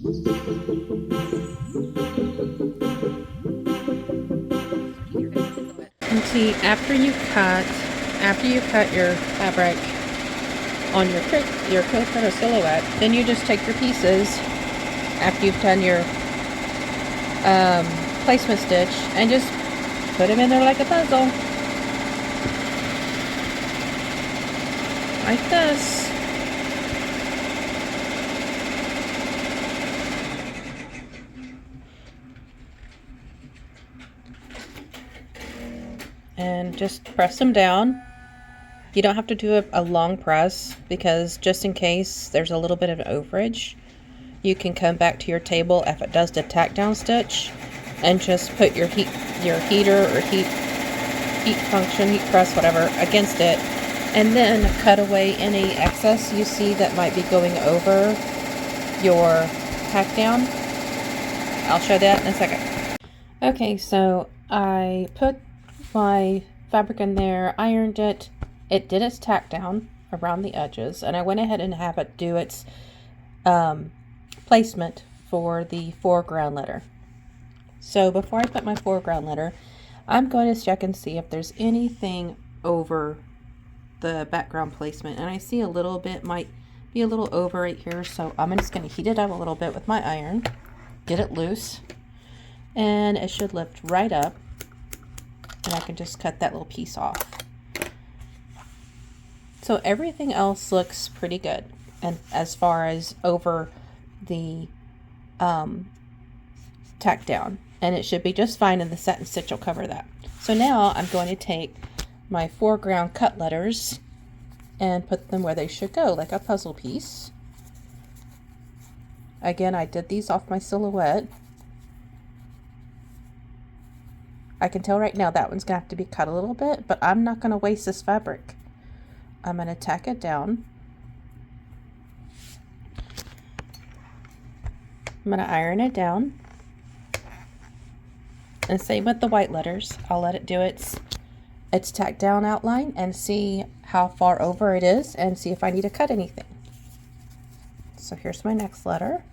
And see, after you cut your fabric on your precut or silhouette, then you just take your pieces after you've done your placement stitch and just put them in there like a puzzle, like this. And just press them down. You don't have to do a long press, because just in case there's a little bit of an overage, you can come back to your table if it does the tack down stitch and just put your heater or heat press, whatever, against it, and then cut away any excess you see that might be going over your tack down. I'll show that in a second. Okay, so I put my fabric in there, ironed it. It did its tack down around the edges, and I went ahead and have it do its placement for the foreground letter. So before I put my foreground letter, I'm going to check and see if there's anything over the background placement, and I see a little bit, might be a little over right here, so I'm just going to heat it up a little bit with my iron, get it loose, and it should lift right up, and I can just cut that little piece off. So everything else looks pretty good, and as far as over the tack down, and it should be just fine, and the satin stitch will cover that. So now I'm going to take my foreground cut letters and put them where they should go, like a puzzle piece. Again, I did these off my silhouette. I can tell right now that one's gonna have to be cut a little bit, but I'm not gonna waste this fabric. I'm gonna tack it down. I'm gonna iron it down. And same with the white letters. I'll let it do its tack down outline and see how far over it is and see if I need to cut anything. So here's my next letter.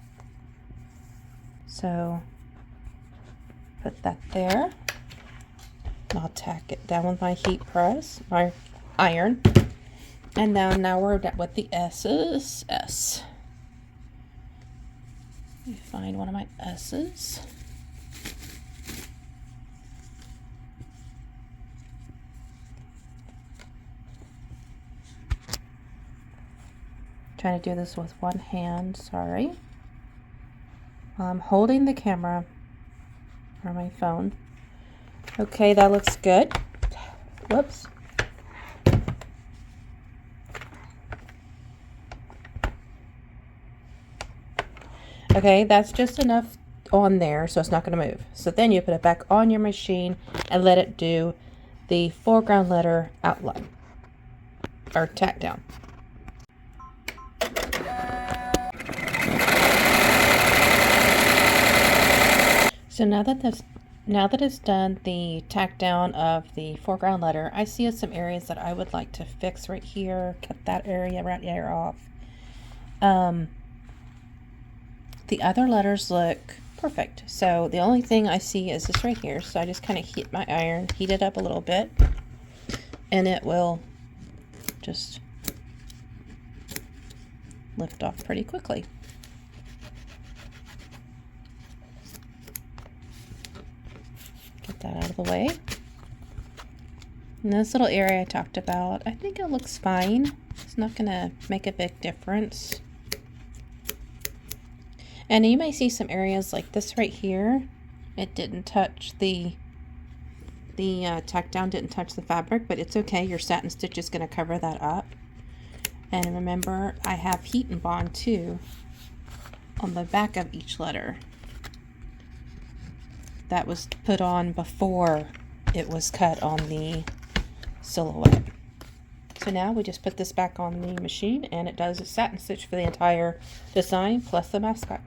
So put that there. I'll tack it down with my heat press, my iron. And now we're done with the S's. S. Let me find one of my S's. Trying to do this with one hand, sorry. I'm holding the camera or my phone. Okay, that looks good. Whoops. Okay, that's just enough on there, so it's not going to move. So then you put it back on your machine and let it do the foreground letter outline or tack down. So now that it's done the tack down of the foreground letter, I see some areas that I would like to fix right here. Cut that area right there off. The other letters look perfect. So the only thing I see is this right here. So I just kind of heat my iron, heat it up a little bit, and it will just lift off pretty quickly. Get that out of the way. And this little area I talked about, I think it looks fine. It's not gonna make a big difference. And you may see some areas like this right here. It didn't touch the tack down, didn't touch the fabric, but it's okay. Your satin stitch is going to cover that up. And remember, I have heat and bond too on the back of each letter. That was put on before it was cut on the silhouette. So now we just put this back on the machine, and it does a satin stitch for the entire design plus the mascot.